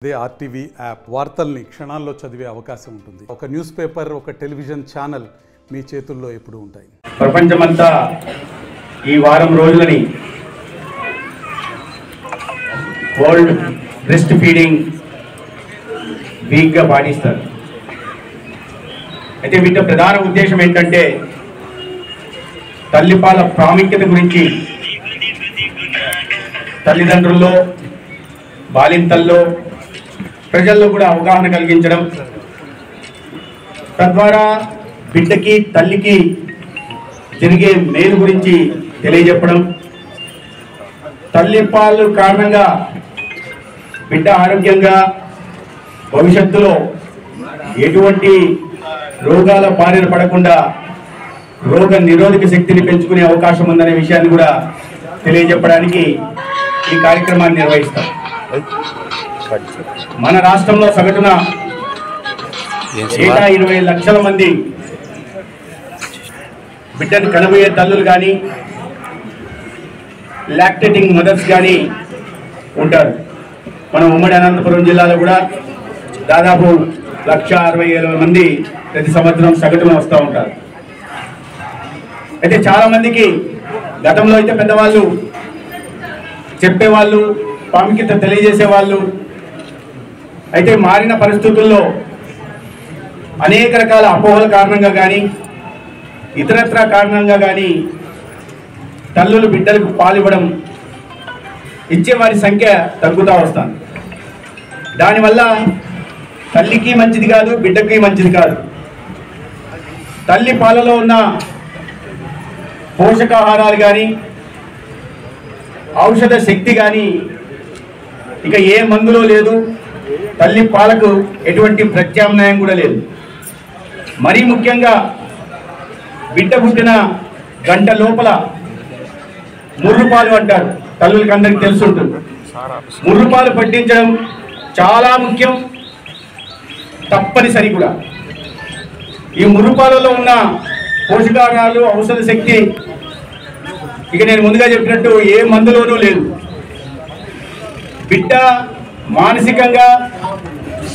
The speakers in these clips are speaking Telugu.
అదే ఆర్టీవీ యాప్ వార్తల్ని క్షణాల్లో చదివే అవకాశం ఉంటుంది. ఒక న్యూస్ పేపర్, ఒక టెలివిజన్ ఛానల్ మీ చేతుల్లో ఎప్పుడూ ఉంటాయి. ప్రపంచమంతా ఈ వారం రోజులని వరల్డ్ బ్రెస్ట్ ఫీడింగ్ వీక్గా పాటిస్తారు. అయితే వీటి ప్రధాన ఉద్దేశం ఏంటంటే తల్లిపాల ప్రాముఖ్యత గురించి తల్లిదండ్రుల్లో, బాలింతల్లో, ప్రజల్లో కూడా అవగాహన కలిగించడం, తద్వారా బిడ్డకి తల్లికి జరిగే మేలు గురించి తెలియజెప్పడం, తల్లిపాలు కారణంగా బిడ్డ ఆరోగ్యంగా భవిష్యత్తులో ఎటువంటి రోగాల బారిన పడకుండా రోగ నిరోధక శక్తిని పెంచుకునే అవకాశం ఉందనే విషయాన్ని కూడా తెలియజెప్పడానికి ఈ కార్యక్రమాన్ని నిర్వహిస్తాం. మన రాష్ట్రంలో సగటున ఏటా 20 లక్షల మంది బిడ్డను కనబోయే తల్లులు కానీ లాక్టేటింగ్ మదర్స్ కానీ ఉంటారు. మన ఉమ్మడి అనంతపురం జిల్లాలో కూడా దాదాపు 1,60,000 మంది ప్రతి సంవత్సరం సగటున వస్తూ ఉంటారు. అయితే చాలామందికి గతంలో అయితే పెద్దవాళ్ళు చెప్పేవాళ్ళు, ప్రాముఖ్యత తెలియజేసేవాళ్ళు. అయితే మారిన పరిస్థితుల్లో అనేక రకాల అపోహల కారణంగా కానీ ఇతరత్ర కారణంగా కానీ తల్లులు బిడ్డలకు పాలివ్వడం, ఇచ్చేవారి సంఖ్య తగ్గుతూ వస్తుంది. దానివల్ల తల్లికి మంచిది కాదు, బిడ్డకి మంచిది కాదు. తల్లి పాలలో ఉన్న పోషకాహారాలు కానీ ఔషధ శక్తి కానీ ఇక ఏ మందులో లేదు. తల్లి పాలకు ఎటువంటి ప్రత్యామ్నాయం కూడా లేదు. మరీ ముఖ్యంగా బిడ్డ పుట్టిన గంట లోపల ముర్రుపాలు అంటారు, తల్లులకి అందరికీ తెలుసుంటుంది. ముర్రుపాలు పట్టించడం చాలా ముఖ్యం, తప్పనిసరి కూడా. ఈ ముర్రుపాలలో ఉన్న పోషకాహారాలు, ఔషధ శక్తి ఇక నేను ముందుగా చెప్పినట్టు ఏ మందులోనూ లేదు. బిడ్డ మానసికంగా,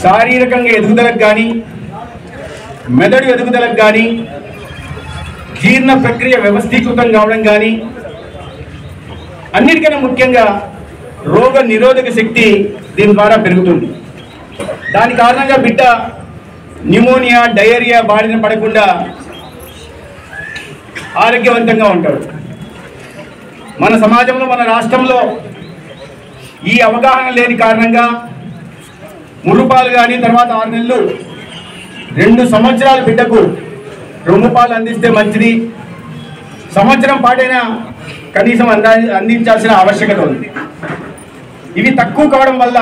శారీరకంగా ఎదుగుదలకు కానీ, మెదడు ఎదుగుదలకు కానీ, జీర్ణ ప్రక్రియ వ్యవస్థీకృతం కావడం కానీ, అన్నిటికన్నా ముఖ్యంగా రోగ నిరోధక శక్తి దీని ద్వారా పెరుగుతుంది. దాని కారణంగా బిడ్డ న్యూమోనియా, డయేరియా బారిన పడకుండా ఆరోగ్యవంతంగా ఉంటాడు. మన సమాజంలో, మన రాష్ట్రంలో ఈ అవగాహన లేని కారణంగా ముర్రుపాలు కానీ, తర్వాత 6 నెలలు 2 సంవత్సరాల బిడ్డకు రొమ్ముపాలు అందిస్తే మంచిది, సంవత్సరం పాటైనా కనీసం అందించాల్సిన ఆవశ్యకత ఉంది. ఇవి తక్కువ కావడం వల్ల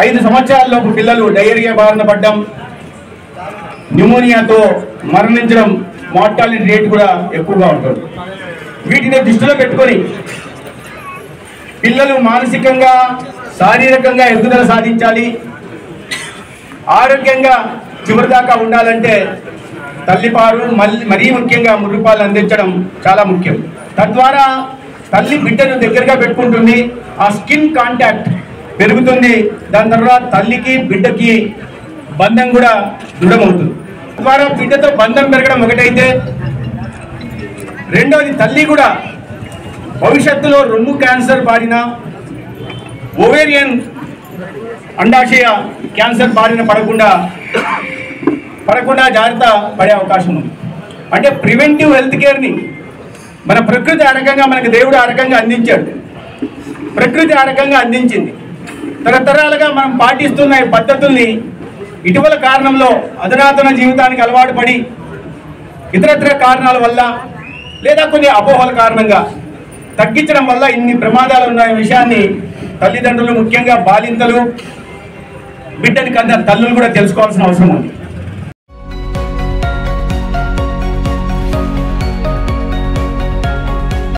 5 సంవత్సరాలలోపు పిల్లలు డయేరియా బారిన పడడం, న్యూమోనియాతో మరణించడం, మార్టాలిటీ రేట్ కూడా ఎక్కువగా ఉంటుంది. వీటిని దృష్టిలో పెట్టుకొని పిల్లలు మానసికంగా, శారీరకంగా ఎదుగుదల సాధించాలి, ఆరోగ్యంగా చివరిదాకా ఉండాలంటే తల్లిపాలు, మరీ ముఖ్యంగా ముర్రుపాలు అందించడం చాలా ముఖ్యం. తద్వారా తల్లి బిడ్డను దగ్గరగా పెట్టుకుంటుంది, ఆ స్కిన్ కాంటాక్ట్ పెరుగుతుంది. దాని తర్వాత తల్లికి బిడ్డకి బంధం కూడా దృఢమవుతుంది. తద్వారా బిడ్డతో బంధం పెరగడం ఒకటైతే, రెండోది తల్లి కూడా భవిష్యత్తులో రొమ్ము క్యాన్సర్ బారిన, ఓవేరియన్ అండాశయ క్యాన్సర్ బారిన పడకుండా జాగ్రత్త పడే అవకాశం ఉంది. అంటే ప్రివెంటివ్ హెల్త్ కేర్ని మన ప్రకృతి ఆ రకంగా, మనకు దేవుడు ఆ రకంగా అందించాడు, ప్రకృతి ఆ రకంగా అందించింది. తరతరాలుగా మనం పాటిస్తున్న ఈ పద్ధతుల్ని ఇటీవల కారణంలో అధునాతన జీవితానికి అలవాటు పడి ఇతరత్ర కారణాల వల్ల లేదా కొన్ని అపోహల కారణంగా తగ్గించడం వల్ల ఇన్ని ప్రమాదాలు ఉన్న విషయాన్ని తల్లిదండ్రులు, ముఖ్యంగా బాలింతలు, బిడ్డని కన్నా తల్లులు కూడా తెలుసుకోవాల్సిన అవసరం ఉంది.